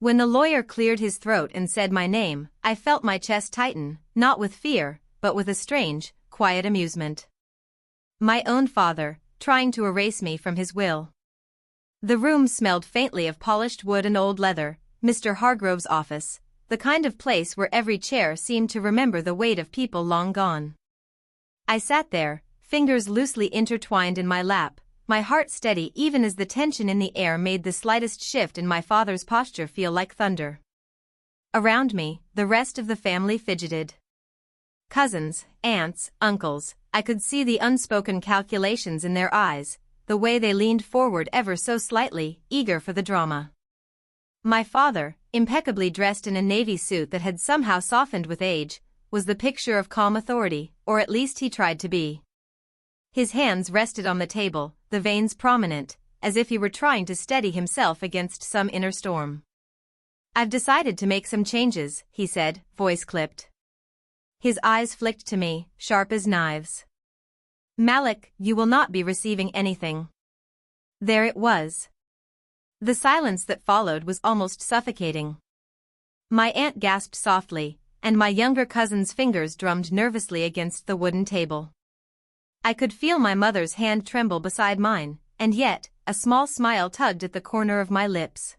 When the lawyer cleared his throat and said my name, I felt my chest tighten, not with fear, but with a strange, quiet amusement. My own father, trying to erase me from his will. The room smelled faintly of polished wood and old leather, Mr. Hargrove's office, the kind of place where every chair seemed to remember the weight of people long gone. I sat there, fingers loosely intertwined in my lap, my heart steady even as the tension in the air made the slightest shift in my father's posture feel like thunder. Around me, the rest of the family fidgeted. Cousins, aunts, uncles, I could see the unspoken calculations in their eyes, the way they leaned forward ever so slightly, eager for the drama. My father, impeccably dressed in a navy suit that had somehow softened with age, was the picture of calm authority, or at least he tried to be. His hands rested on the table, the veins prominent, as if he were trying to steady himself against some inner storm. "I've decided to make some changes," he said, voice clipped. His eyes flicked to me, sharp as knives. "Malik, you will not be receiving anything." There it was. The silence that followed was almost suffocating. My aunt gasped softly, and my younger cousin's fingers drummed nervously against the wooden table. I could feel my mother's hand tremble beside mine, and yet, a small smile tugged at the corner of my lips.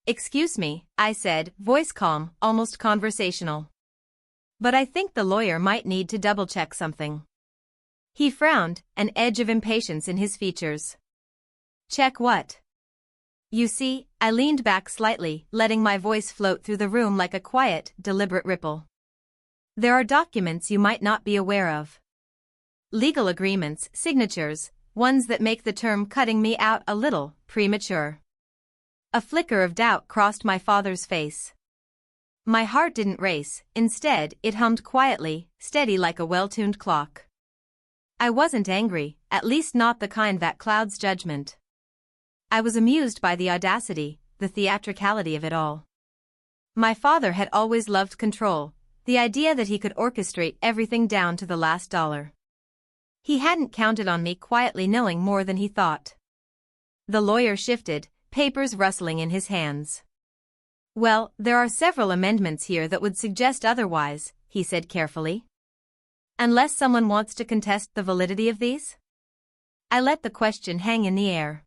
"Excuse me," I said, voice calm, almost conversational. "But I think the lawyer might need to double-check something." He frowned, an edge of impatience in his features. "Check what?" "You see," I leaned back slightly, letting my voice float through the room like a quiet, deliberate ripple. "There are documents you might not be aware of. Legal agreements, signatures, ones that make the term cutting me out a little premature." A flicker of doubt crossed my father's face. My heart didn't race, instead, it hummed quietly, steady like a well-tuned clock. I wasn't angry, at least not the kind that clouds judgment. I was amused by the audacity, the theatricality of it all. My father had always loved control, the idea that he could orchestrate everything down to the last dollar. He hadn't counted on me quietly knowing more than he thought. The lawyer shifted, papers rustling in his hands. "Well, there are several amendments here that would suggest otherwise," he said carefully. "Unless someone wants to contest the validity of these?" I let the question hang in the air.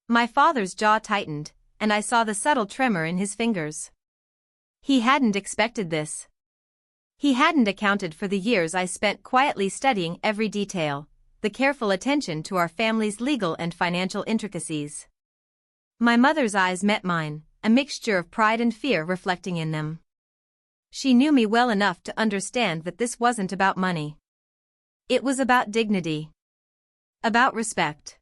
My father's jaw tightened, and I saw the subtle tremor in his fingers. He hadn't expected this. He hadn't accounted for the years I spent quietly studying every detail, the careful attention to our family's legal and financial intricacies. My mother's eyes met mine, a mixture of pride and fear reflecting in them. She knew me well enough to understand that this wasn't about money. It was about dignity. About respect.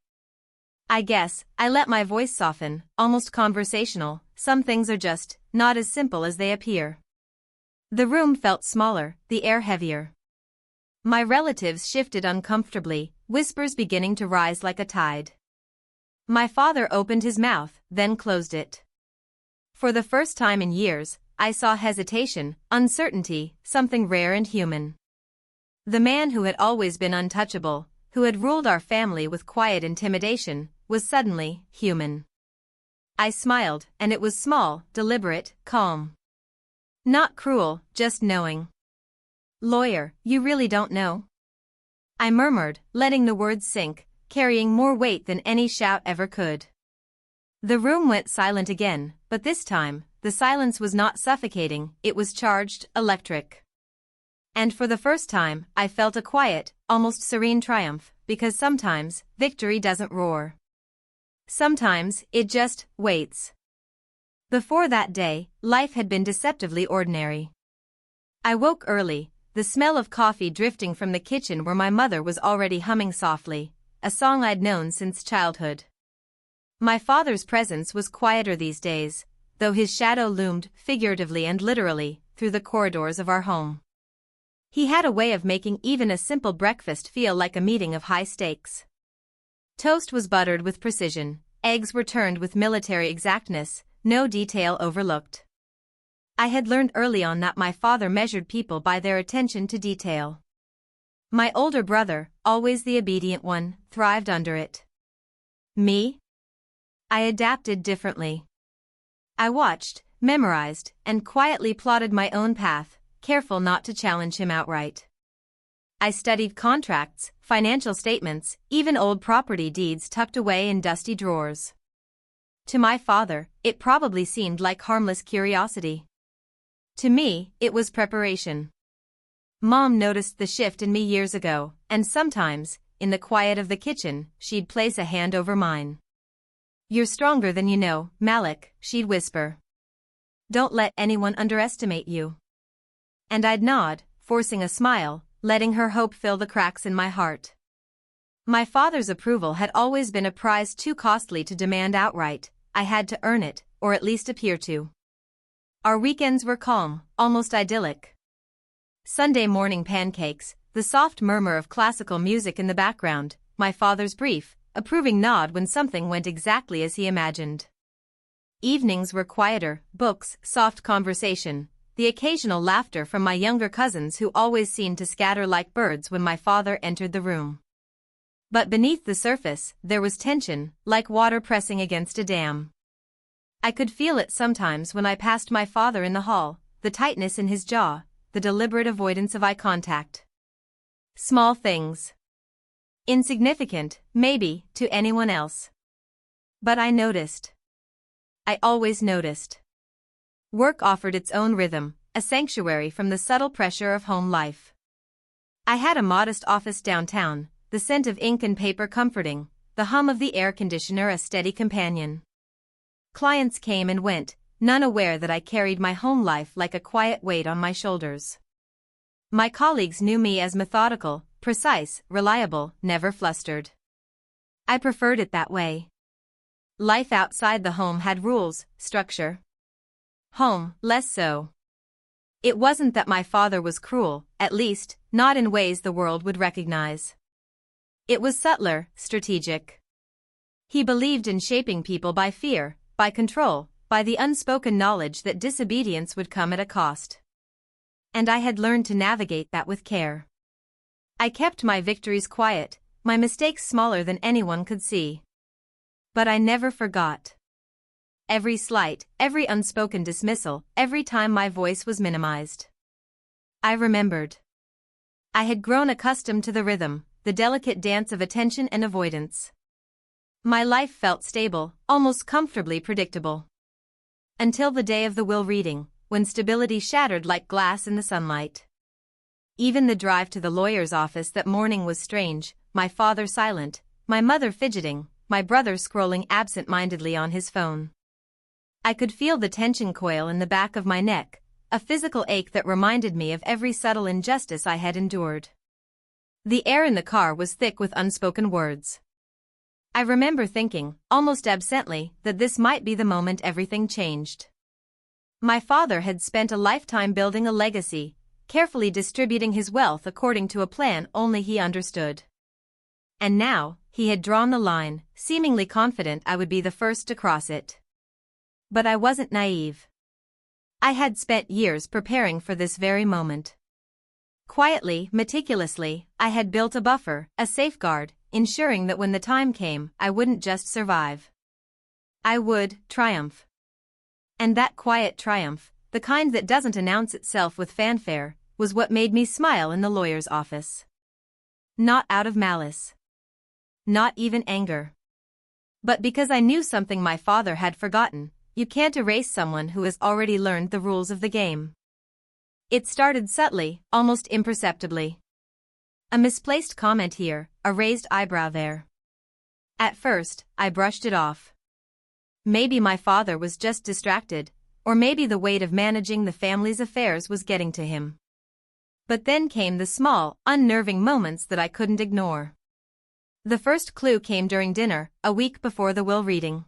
I guess, I let my voice soften, almost conversational. "Some things are just not as simple as they appear." The room felt smaller, the air heavier. My relatives shifted uncomfortably, whispers beginning to rise like a tide. My father opened his mouth, then closed it. For the first time in years, I saw hesitation, uncertainty, something rare and human. The man who had always been untouchable, who had ruled our family with quiet intimidation, was suddenly human. I smiled, and it was small, deliberate, calm. Not cruel, just knowing. "Lawyer, you really don't know?" I murmured, letting the words sink, carrying more weight than any shout ever could. The room went silent again, but this time, the silence was not suffocating, it was charged, electric. And for the first time, I felt a quiet, almost serene triumph, because sometimes, victory doesn't roar. Sometimes, it just waits. Before that day, life had been deceptively ordinary. I woke early, the smell of coffee drifting from the kitchen where my mother was already humming softly, a song I'd known since childhood. My father's presence was quieter these days, though his shadow loomed, figuratively and literally, through the corridors of our home. He had a way of making even a simple breakfast feel like a meeting of high stakes. Toast was buttered with precision, eggs were turned with military exactness, no detail overlooked. I had learned early on that my father measured people by their attention to detail. My older brother, always the obedient one, thrived under it. Me? I adapted differently. I watched, memorized, and quietly plotted my own path, careful not to challenge him outright. I studied contracts, financial statements, even old property deeds tucked away in dusty drawers. To my father, it probably seemed like harmless curiosity. To me, it was preparation. Mom noticed the shift in me years ago, and sometimes, in the quiet of the kitchen, she'd place a hand over mine. "You're stronger than you know, Malik," she'd whisper. "Don't let anyone underestimate you." And I'd nod, forcing a smile, letting her hope fill the cracks in my heart. My father's approval had always been a prize too costly to demand outright. I had to earn it, or at least appear to. Our weekends were calm, almost idyllic. Sunday morning pancakes, the soft murmur of classical music in the background, my father's brief, approving nod when something went exactly as he imagined. Evenings were quieter, books, soft conversation, the occasional laughter from my younger cousins who always seemed to scatter like birds when my father entered the room. But beneath the surface, there was tension, like water pressing against a dam. I could feel it sometimes when I passed my father in the hall, the tightness in his jaw, the deliberate avoidance of eye contact. Small things. Insignificant, maybe, to anyone else. But I noticed. I always noticed. Work offered its own rhythm, a sanctuary from the subtle pressure of home life. I had a modest office downtown, the scent of ink and paper comforting, the hum of the air conditioner a steady companion. Clients came and went, none aware that I carried my home life like a quiet weight on my shoulders. My colleagues knew me as methodical, precise, reliable, never flustered. I preferred it that way. Life outside the home had rules, structure. Home, less so. It wasn't that my father was cruel, at least, not in ways the world would recognize. It was subtler, strategic. He believed in shaping people by fear, by control, by the unspoken knowledge that disobedience would come at a cost. And I had learned to navigate that with care. I kept my victories quiet, my mistakes smaller than anyone could see. But I never forgot. Every slight, every unspoken dismissal, every time my voice was minimized. I remembered. I had grown accustomed to the rhythm, the delicate dance of attention and avoidance. My life felt stable, almost comfortably predictable. Until the day of the will reading, when stability shattered like glass in the sunlight. Even the drive to the lawyer's office that morning was strange, my father silent, my mother fidgeting, my brother scrolling absent-mindedly on his phone. I could feel the tension coil in the back of my neck, a physical ache that reminded me of every subtle injustice I had endured. The air in the car was thick with unspoken words. I remember thinking, almost absently, that this might be the moment everything changed. My father had spent a lifetime building a legacy, carefully distributing his wealth according to a plan only he understood. And now, he had drawn the line, seemingly confident I would be the first to cross it. But I wasn't naive. I had spent years preparing for this very moment. Quietly, meticulously, I had built a buffer, a safeguard, ensuring that when the time came, I wouldn't just survive. I would triumph. And that quiet triumph, the kind that doesn't announce itself with fanfare, was what made me smile in the lawyer's office. Not out of malice. Not even anger. But because I knew something my father had forgotten. You can't erase someone who has already learned the rules of the game. It started subtly, almost imperceptibly. A misplaced comment here, a raised eyebrow there. At first, I brushed it off. Maybe my father was just distracted, or maybe the weight of managing the family's affairs was getting to him. But then came the small, unnerving moments that I couldn't ignore. The first clue came during dinner, a week before the will reading.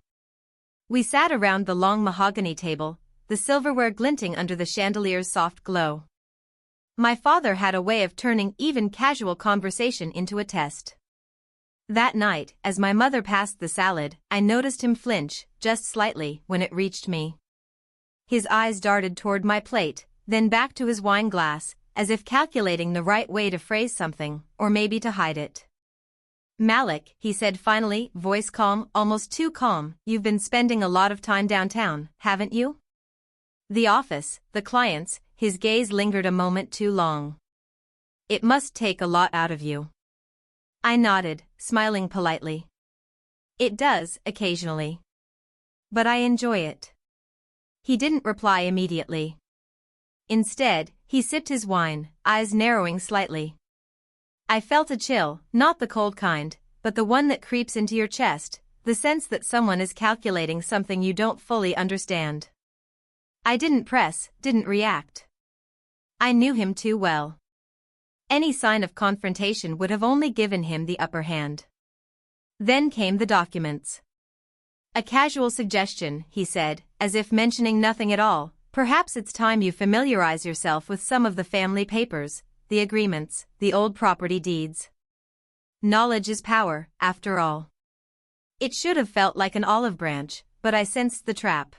We sat around the long mahogany table, the silverware glinting under the chandelier's soft glow. My father had a way of turning even casual conversation into a test. That night, as my mother passed the salad, I noticed him flinch, just slightly, when it reached me. His eyes darted toward my plate, then back to his wine glass, as if calculating the right way to phrase something, or maybe to hide it. Malik, he said finally, voice calm, almost too calm, you've been spending a lot of time downtown, haven't you? The office, the clients, his gaze lingered a moment too long. It must take a lot out of you. I nodded, smiling politely. It does, occasionally. But I enjoy it. He didn't reply immediately. Instead, he sipped his wine, eyes narrowing slightly. I felt a chill, not the cold kind, but the one that creeps into your chest, the sense that someone is calculating something you don't fully understand. I didn't press, didn't react. I knew him too well. Any sign of confrontation would have only given him the upper hand. Then came the documents. A casual suggestion, he said, as if mentioning nothing at all. Perhaps it's time you familiarize yourself with some of the family papers, the agreements, the old property deeds. Knowledge is power, after all. It should have felt like an olive branch, but I sensed the trap.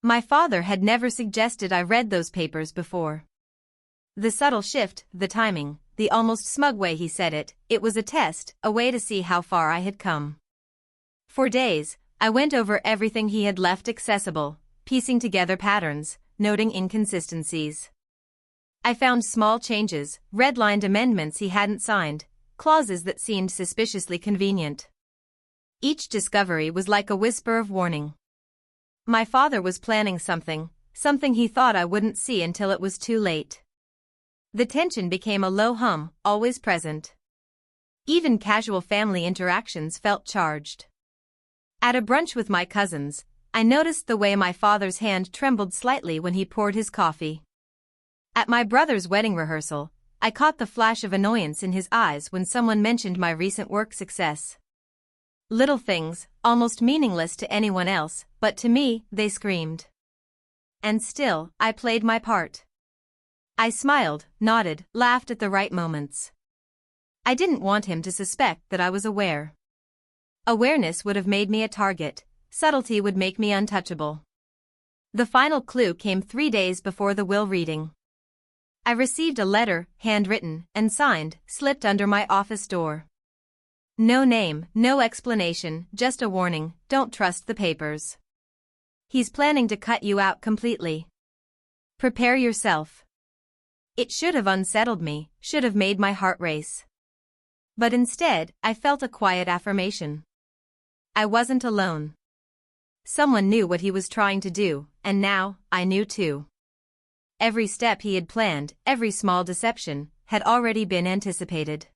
My father had never suggested I read those papers before. The subtle shift, the timing, the almost smug way he said it, it was a test, a way to see how far I had come. For days, I went over everything he had left accessible, piecing together patterns, noting inconsistencies. I found small changes, red-lined amendments he hadn't signed, clauses that seemed suspiciously convenient. Each discovery was like a whisper of warning. My father was planning something he thought I wouldn't see until it was too late. The tension became a low hum, always present. Even casual family interactions felt charged. At a brunch with my cousins, I noticed the way my father's hand trembled slightly when he poured his coffee. At my brother's wedding rehearsal, I caught the flash of annoyance in his eyes when someone mentioned my recent work success. Little things, almost meaningless to anyone else, but to me, they screamed. And still, I played my part. I smiled, nodded, laughed at the right moments. I didn't want him to suspect that I was aware. Awareness would have made me a target, subtlety would make me untouchable. The final clue came 3 days before the will reading. I received a letter, handwritten and signed, slipped under my office door. No name, no explanation, just a warning, don't trust the papers. He's planning to cut you out completely. Prepare yourself. It should have unsettled me, should have made my heart race. But instead, I felt a quiet affirmation. I wasn't alone. Someone knew what he was trying to do, and now, I knew too. Every step he had planned, every small deception, had already been anticipated.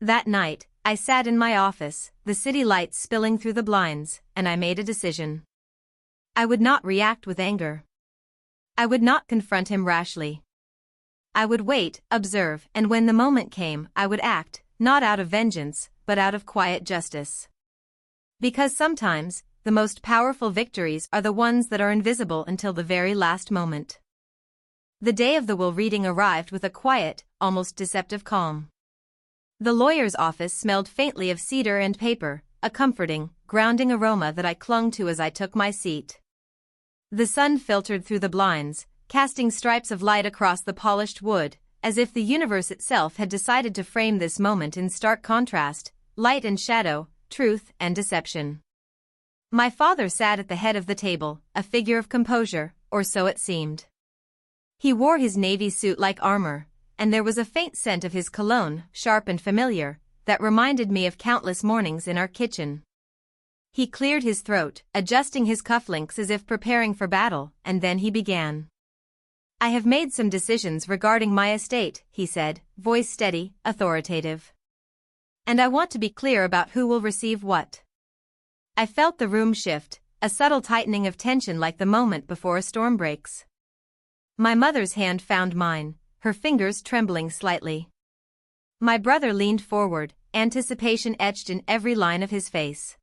That night, I sat in my office, the city lights spilling through the blinds, and I made a decision. I would not react with anger. I would not confront him rashly. I would wait, observe, and when the moment came, I would act, not out of vengeance, but out of quiet justice. Because sometimes, the most powerful victories are the ones that are invisible until the very last moment. The day of the will reading arrived with a quiet, almost deceptive calm. The lawyer's office smelled faintly of cedar and paper, a comforting, grounding aroma that I clung to as I took my seat. The sun filtered through the blinds, casting stripes of light across the polished wood, as if the universe itself had decided to frame this moment in stark contrast, light and shadow, truth and deception. My father sat at the head of the table, a figure of composure, or so it seemed. He wore his navy suit like armor, and there was a faint scent of his cologne, sharp and familiar, that reminded me of countless mornings in our kitchen. He cleared his throat, adjusting his cufflinks as if preparing for battle, and then he began. I have made some decisions regarding my estate, he said, voice steady, authoritative. And I want to be clear about who will receive what. I felt the room shift, a subtle tightening of tension like the moment before a storm breaks. My mother's hand found mine, her fingers trembling slightly. My brother leaned forward, anticipation etched in every line of his face.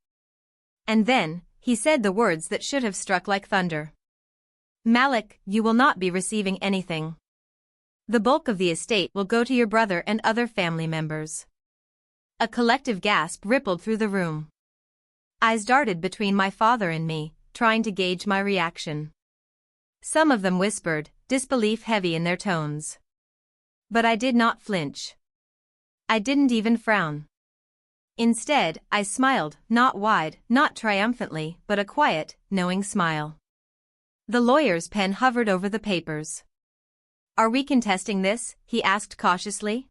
And then, he said the words that should have struck like thunder. Malik, you will not be receiving anything. The bulk of the estate will go to your brother and other family members. A collective gasp rippled through the room. Eyes darted between my father and me, trying to gauge my reaction. Some of them whispered, disbelief heavy in their tones. But I did not flinch. I didn't even frown. Instead, I smiled, not wide, not triumphantly, but a quiet, knowing smile. The lawyer's pen hovered over the papers. "Are we contesting this?" he asked cautiously.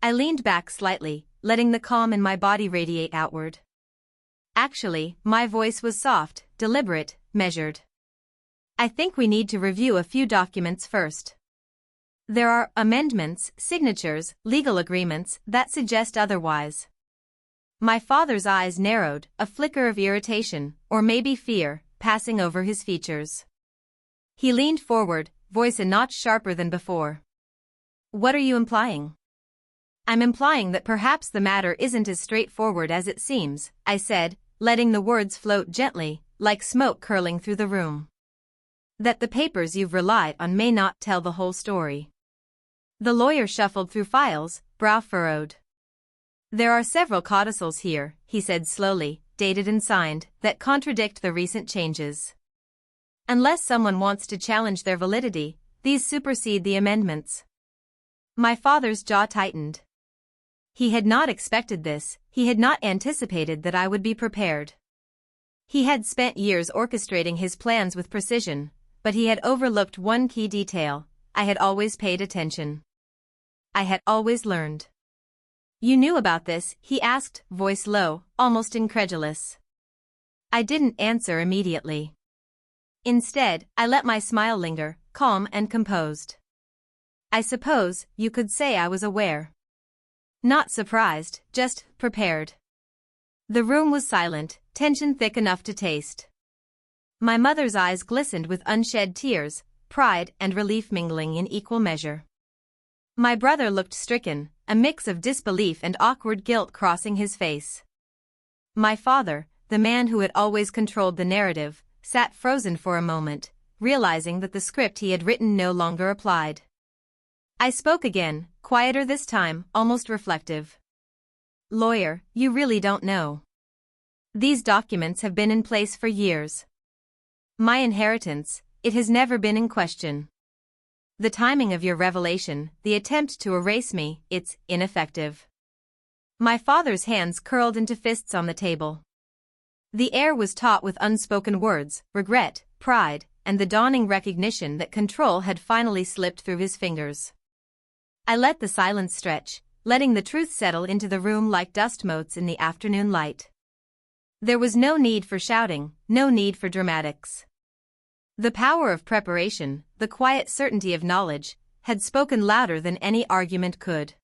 I leaned back slightly, letting the calm in my body radiate outward. Actually, my voice was soft, deliberate, measured. "I think we need to review a few documents first. There are amendments, signatures, legal agreements that suggest otherwise." My father's eyes narrowed, a flicker of irritation, or maybe fear, passing over his features. He leaned forward, voice a notch sharper than before. "What are you implying?" "I'm implying that perhaps the matter isn't as straightforward as it seems," I said, letting the words float gently, like smoke curling through the room. "That the papers you've relied on may not tell the whole story." The lawyer shuffled through files, brow furrowed. "There are several codicils here," he said slowly, dated and signed, "that contradict the recent changes. Unless someone wants to challenge their validity, these supersede the amendments." My father's jaw tightened. He had not expected this, he had not anticipated that I would be prepared. He had spent years orchestrating his plans with precision, but he had overlooked one key detail: I had always paid attention. I had always learned. "You knew about this?" he asked, voice low, almost incredulous. I didn't answer immediately. Instead, I let my smile linger, calm and composed. "I suppose you could say I was aware. Not surprised, just prepared." The room was silent, tension thick enough to taste. My mother's eyes glistened with unshed tears, pride and relief mingling in equal measure. My brother looked stricken, a mix of disbelief and awkward guilt crossing his face. My father, the man who had always controlled the narrative, sat frozen for a moment, realizing that the script he had written no longer applied. I spoke again, quieter this time, almost reflective. "Lawyer, you really don't know. These documents have been in place for years. My inheritance, it has never been in question. The timing of your revelation, the attempt to erase me, it's ineffective." My father's hands curled into fists on the table. The air was taut with unspoken words, regret, pride, and the dawning recognition that control had finally slipped through his fingers. I let the silence stretch, letting the truth settle into the room like dust motes in the afternoon light. There was no need for shouting, no need for dramatics. The power of preparation, the quiet certainty of knowledge, had spoken louder than any argument could.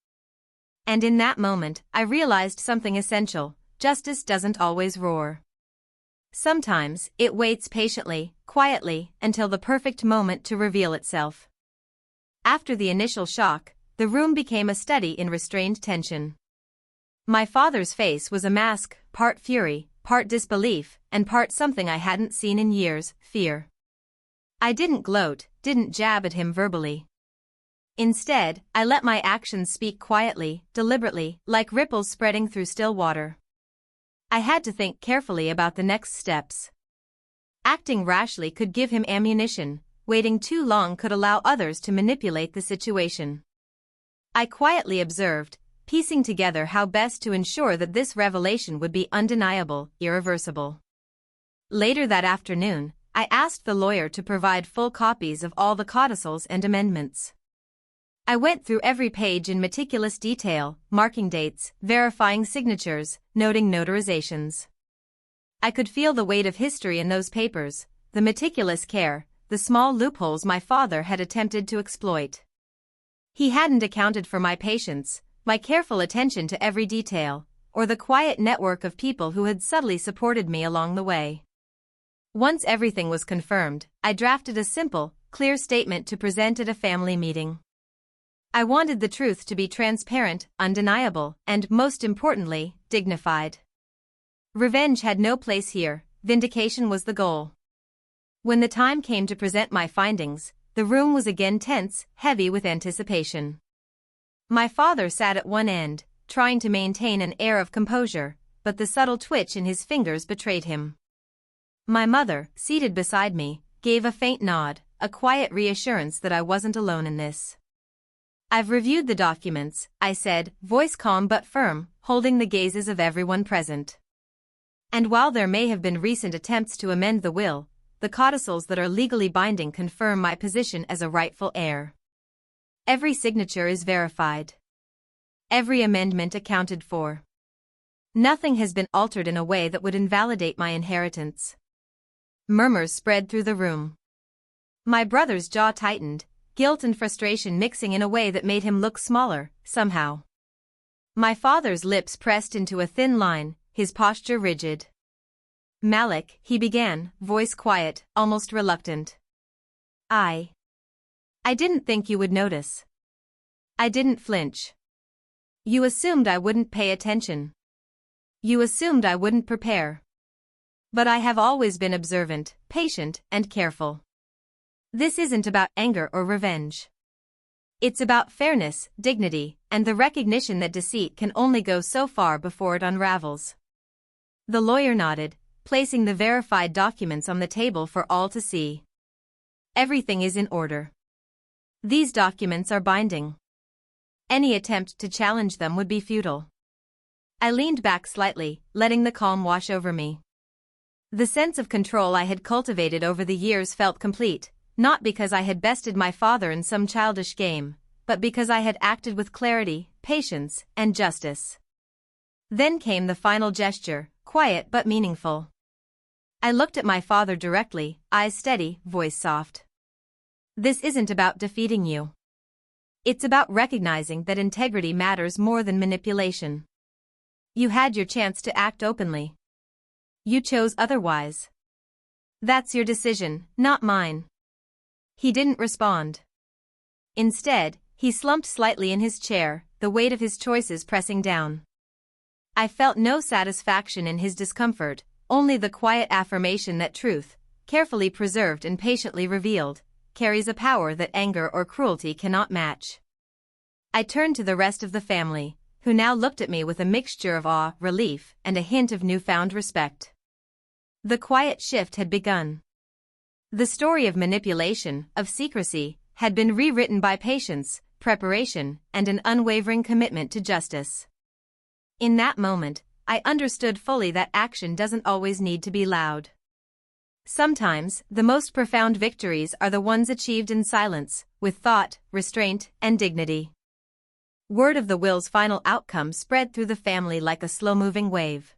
And in that moment, I realized something essential: justice doesn't always roar. Sometimes, it waits patiently, quietly, until the perfect moment to reveal itself. After the initial shock, the room became a study in restrained tension. My father's face was a mask, part fury, part disbelief, and part something I hadn't seen in years: fear. I didn't gloat, didn't jab at him verbally. Instead, I let my actions speak quietly, deliberately, like ripples spreading through still water. I had to think carefully about the next steps. Acting rashly could give him ammunition, waiting too long could allow others to manipulate the situation. I quietly observed, piecing together how best to ensure that this revelation would be undeniable, irreversible. Later that afternoon, I asked the lawyer to provide full copies of all the codicils and amendments. I went through every page in meticulous detail, marking dates, verifying signatures, noting notarizations. I could feel the weight of history in those papers, the meticulous care, the small loopholes my father had attempted to exploit. He hadn't accounted for my patience, my careful attention to every detail, or the quiet network of people who had subtly supported me along the way. Once everything was confirmed, I drafted a simple, clear statement to present at a family meeting. I wanted the truth to be transparent, undeniable, and, most importantly, dignified. Revenge had no place here, vindication was the goal. When the time came to present my findings, the room was again tense, heavy with anticipation. My father sat at one end, trying to maintain an air of composure, but the subtle twitch in his fingers betrayed him. My mother, seated beside me, gave a faint nod, a quiet reassurance that I wasn't alone in this. I've reviewed the documents, I said, voice calm but firm, holding the gazes of everyone present. And while there may have been recent attempts to amend the will, the codicils that are legally binding confirm my position as a rightful heir. Every signature is verified. Every amendment accounted for. Nothing has been altered in a way that would invalidate my inheritance. Murmurs spread through the room. My brother's jaw tightened, guilt and frustration mixing in a way that made him look smaller, somehow. My father's lips pressed into a thin line, his posture rigid. Malik, he began, voice quiet, almost reluctant. I didn't think you would notice. I didn't flinch. You assumed I wouldn't pay attention. You assumed I wouldn't prepare. But I have always been observant, patient, and careful. This isn't about anger or revenge. It's about fairness, dignity, and the recognition that deceit can only go so far before it unravels. The lawyer nodded, placing the verified documents on the table for all to see. Everything is in order. These documents are binding. Any attempt to challenge them would be futile. I leaned back slightly, letting the calm wash over me. The sense of control I had cultivated over the years felt complete, not because I had bested my father in some childish game, but because I had acted with clarity, patience, and justice. Then came the final gesture, quiet but meaningful. I looked at my father directly, eyes steady, voice soft. This isn't about defeating you. It's about recognizing that integrity matters more than manipulation. You had your chance to act openly. You chose otherwise. That's your decision, not mine. He didn't respond. Instead, he slumped slightly in his chair, the weight of his choices pressing down. I felt no satisfaction in his discomfort, only the quiet affirmation that truth, carefully preserved and patiently revealed, carries a power that anger or cruelty cannot match. I turned to the rest of the family, who now looked at me with a mixture of awe, relief, and a hint of newfound respect. The quiet shift had begun. The story of manipulation, of secrecy, had been rewritten by patience, preparation, and an unwavering commitment to justice. In that moment, I understood fully that action doesn't always need to be loud. Sometimes, the most profound victories are the ones achieved in silence, with thought, restraint, and dignity. Word of the will's final outcome spread through the family like a slow-moving wave.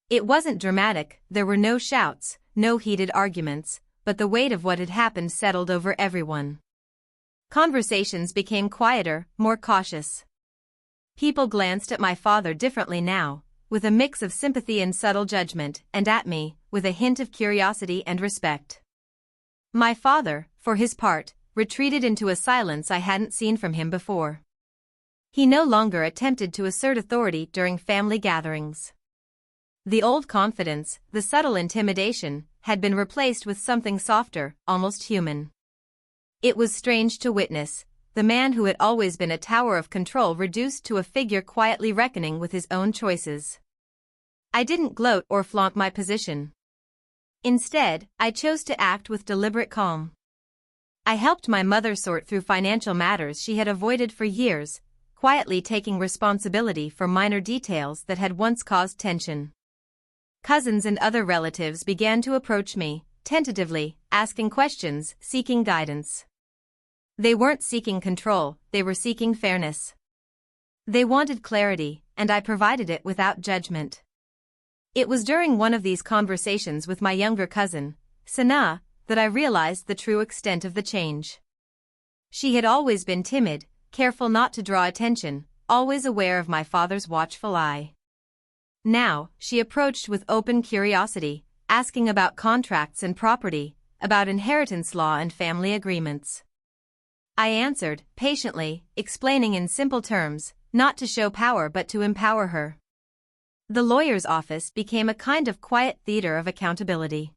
It wasn't dramatic, there were no shouts, no heated arguments, but the weight of what had happened settled over everyone. Conversations became quieter, more cautious. People glanced at my father differently now, with a mix of sympathy and subtle judgment, and at me, with a hint of curiosity and respect. My father, for his part, retreated into a silence I hadn't seen from him before. He no longer attempted to assert authority during family gatherings. The old confidence, the subtle intimidation, had been replaced with something softer, almost human. It was strange to witness, the man who had always been a tower of control reduced to a figure quietly reckoning with his own choices. I didn't gloat or flaunt my position. Instead, I chose to act with deliberate calm. I helped my mother sort through financial matters she had avoided for years, quietly taking responsibility for minor details that had once caused tension. Cousins and other relatives began to approach me, tentatively, asking questions, seeking guidance. They weren't seeking control, they were seeking fairness. They wanted clarity, and I provided it without judgment. It was during one of these conversations with my younger cousin, Sanaa, that I realized the true extent of the change. She had always been timid, careful not to draw attention, always aware of my father's watchful eye. Now, she approached with open curiosity, asking about contracts and property, about inheritance law and family agreements. I answered, patiently, explaining in simple terms, not to show power but to empower her. The lawyer's office became a kind of quiet theater of accountability.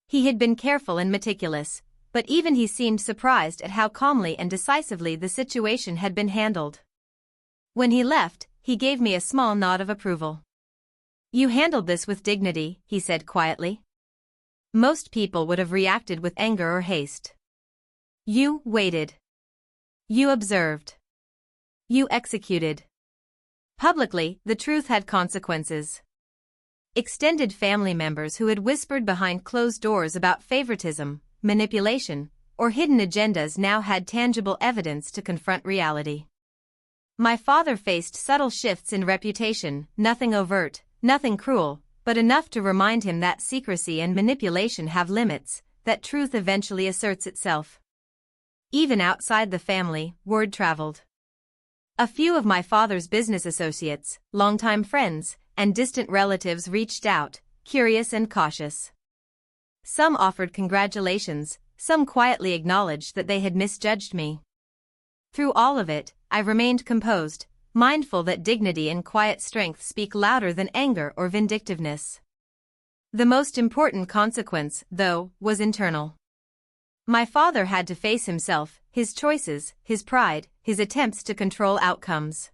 He had been careful and meticulous, but even he seemed surprised at how calmly and decisively the situation had been handled. When he left, he gave me a small nod of approval. "You handled this with dignity," he said quietly. "Most people would have reacted with anger or haste. You waited. You observed. You executed. Publicly, the truth had consequences. Extended family members who had whispered behind closed doors about favoritism, manipulation, or hidden agendas now had tangible evidence to confront reality. My father faced subtle shifts in reputation, nothing overt, nothing cruel, but enough to remind him that secrecy and manipulation have limits, that truth eventually asserts itself. Even outside the family, word traveled. A few of my father's business associates, longtime friends, and distant relatives reached out, curious and cautious. Some offered congratulations, some quietly acknowledged that they had misjudged me. Through all of it, I remained composed, mindful that dignity and quiet strength speak louder than anger or vindictiveness. The most important consequence, though, was internal. My father had to face himself, his choices, his pride, his attempts to control outcomes.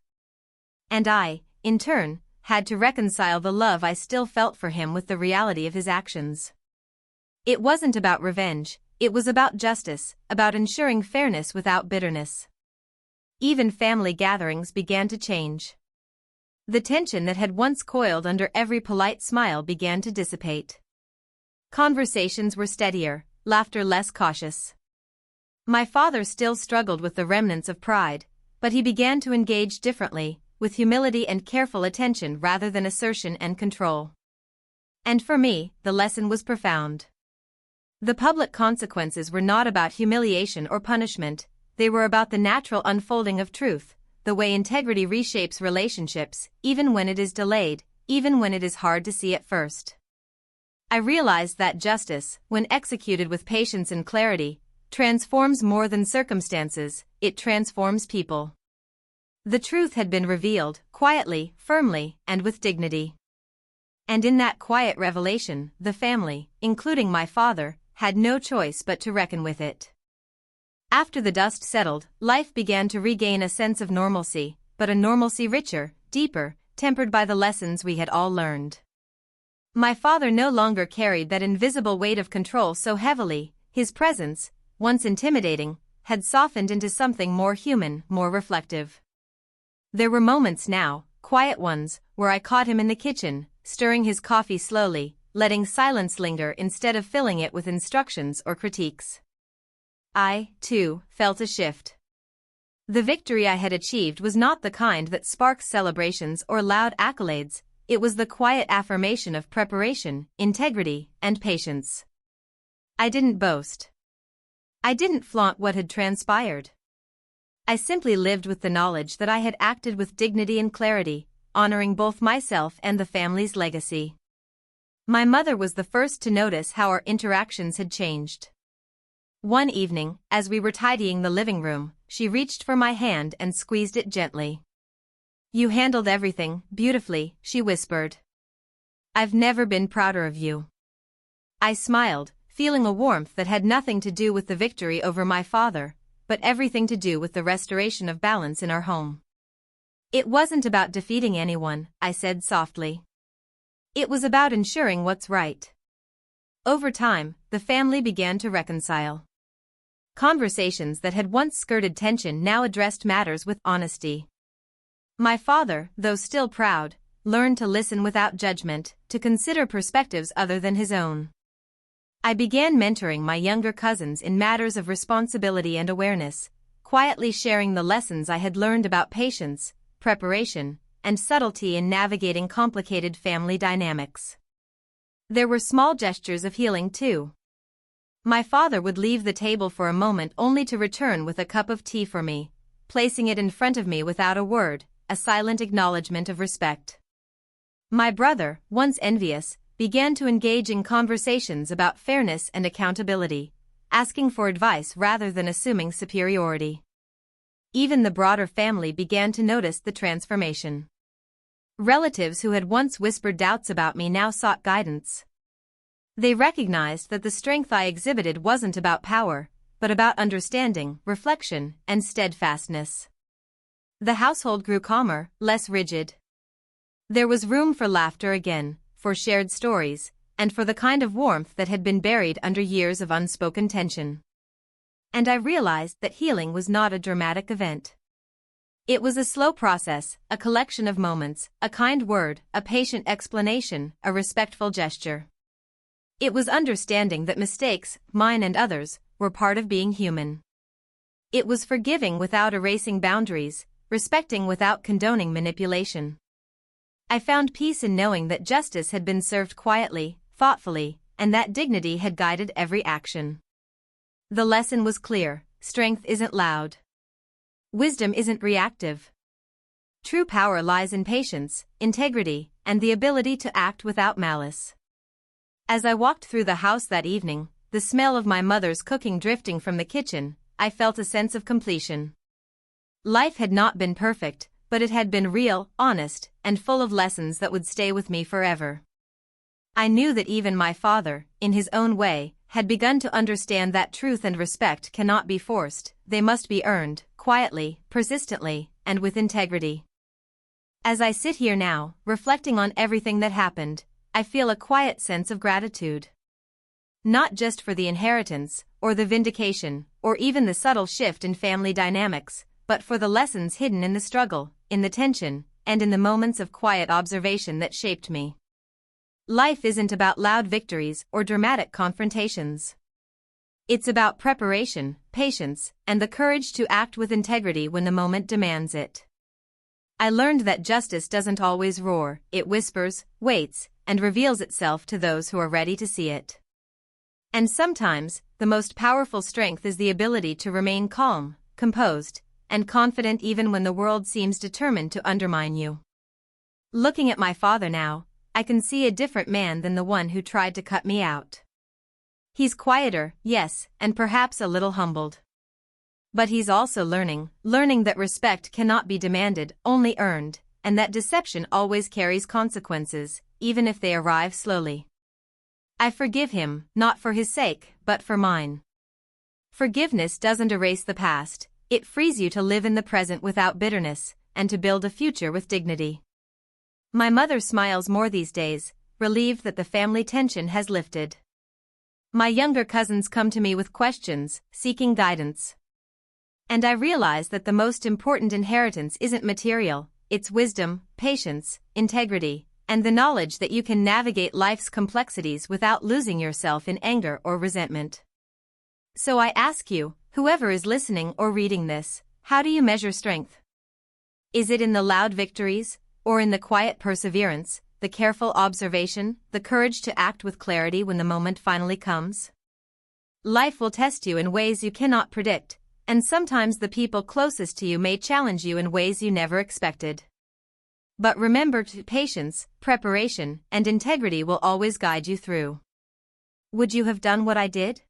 And I, in turn, had to reconcile the love I still felt for him with the reality of his actions. It wasn't about revenge, it was about justice, about ensuring fairness without bitterness. Even family gatherings began to change. The tension that had once coiled under every polite smile began to dissipate. Conversations were steadier, laughter less cautious. My father still struggled with the remnants of pride, but he began to engage differently, with humility and careful attention rather than assertion and control. And for me, the lesson was profound. The public consequences were not about humiliation or punishment, they were about the natural unfolding of truth, the way integrity reshapes relationships, even when it is delayed, even when it is hard to see at first. I realized that justice, when executed with patience and clarity, transforms more than circumstances, it transforms people. The truth had been revealed, quietly, firmly, and with dignity. And in that quiet revelation, the family, including my father, had no choice but to reckon with it. After the dust settled, life began to regain a sense of normalcy, but a normalcy richer, deeper, tempered by the lessons we had all learned. My father no longer carried that invisible weight of control so heavily, his presence, once intimidating, had softened into something more human, more reflective. There were moments now, quiet ones, where I caught him in the kitchen, stirring his coffee slowly, letting silence linger instead of filling it with instructions or critiques. I, too, felt a shift. The victory I had achieved was not the kind that sparks celebrations or loud accolades, it was the quiet affirmation of preparation, integrity, and patience. I didn't boast. I didn't flaunt what had transpired. I simply lived with the knowledge that I had acted with dignity and clarity, honoring both myself and the family's legacy. My mother was the first to notice how our interactions had changed. One evening, as we were tidying the living room, she reached for my hand and squeezed it gently. "You handled everything beautifully," she whispered. "I've never been prouder of you." I smiled, feeling a warmth that had nothing to do with the victory over my father, but everything to do with the restoration of balance in our home. "It wasn't about defeating anyone," I said softly. "It was about ensuring what's right." Over time, the family began to reconcile. Conversations that had once skirted tension now addressed matters with honesty. My father, though still proud, learned to listen without judgment, to consider perspectives other than his own. I began mentoring my younger cousins in matters of responsibility and awareness, quietly sharing the lessons I had learned about patience, preparation, and subtlety in navigating complicated family dynamics. There were small gestures of healing too. My father would leave the table for a moment only to return with a cup of tea for me, placing it in front of me without a word, a silent acknowledgement of respect. My brother, once envious, began to engage in conversations about fairness and accountability, asking for advice rather than assuming superiority. Even the broader family began to notice the transformation. Relatives who had once whispered doubts about me now sought guidance. They recognized that the strength I exhibited wasn't about power, but about understanding, reflection, and steadfastness. The household grew calmer, less rigid. There was room for laughter again, for shared stories, and for the kind of warmth that had been buried under years of unspoken tension. And I realized that healing was not a dramatic event. It was a slow process, a collection of moments, a kind word, a patient explanation, a respectful gesture. It was understanding that mistakes, mine and others, were part of being human. It was forgiving without erasing boundaries, respecting without condoning manipulation. I found peace in knowing that justice had been served quietly, thoughtfully, and that dignity had guided every action. The lesson was clear: strength isn't loud. Wisdom isn't reactive. True power lies in patience, integrity, and the ability to act without malice. As I walked through the house that evening, the smell of my mother's cooking drifting from the kitchen, I felt a sense of completion. Life had not been perfect, but it had been real, honest, and full of lessons that would stay with me forever. I knew that even my father, in his own way, had begun to understand that truth and respect cannot be forced, they must be earned, quietly, persistently, and with integrity. As I sit here now, reflecting on everything that happened, I feel a quiet sense of gratitude. Not just for the inheritance, or the vindication, or even the subtle shift in family dynamics, but for the lessons hidden in the struggle, in the tension, and in the moments of quiet observation that shaped me. Life isn't about loud victories or dramatic confrontations. It's about preparation, patience, and the courage to act with integrity when the moment demands it. I learned that justice doesn't always roar, it whispers, waits, and reveals itself to those who are ready to see it. And sometimes, the most powerful strength is the ability to remain calm, composed, and confident even when the world seems determined to undermine you. Looking at my father now, I can see a different man than the one who tried to cut me out. He's quieter, yes, and perhaps a little humbled. But he's also learning that respect cannot be demanded, only earned, and that deception always carries consequences, even if they arrive slowly. I forgive him, not for his sake, but for mine. Forgiveness doesn't erase the past, it frees you to live in the present without bitterness, and to build a future with dignity. My mother smiles more these days, relieved that the family tension has lifted. My younger cousins come to me with questions, seeking guidance. And I realize that the most important inheritance isn't material, it's wisdom, patience, integrity, and the knowledge that you can navigate life's complexities without losing yourself in anger or resentment. So I ask you, whoever is listening or reading this, how do you measure strength? Is it in the loud victories, or in the quiet perseverance, the careful observation, the courage to act with clarity when the moment finally comes? Life will test you in ways you cannot predict, and sometimes the people closest to you may challenge you in ways you never expected. But remember, patience, preparation, and integrity will always guide you through. Would you have done what I did?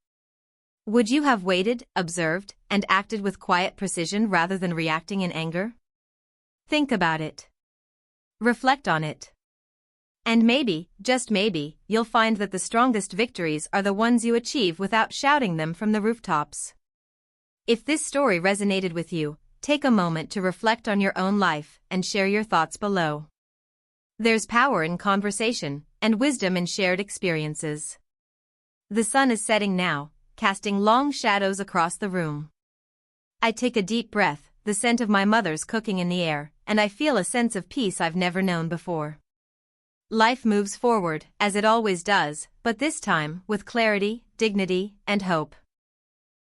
Would you have waited, observed, and acted with quiet precision rather than reacting in anger? Think about it. Reflect on it. And maybe, just maybe, you'll find that the strongest victories are the ones you achieve without shouting them from the rooftops. If this story resonated with you, take a moment to reflect on your own life and share your thoughts below. There's power in conversation, and wisdom in shared experiences. The sun is setting now, casting long shadows across the room. I take a deep breath, the scent of my mother's cooking in the air, and I feel a sense of peace I've never known before. Life moves forward, as it always does, but this time, with clarity, dignity, and hope.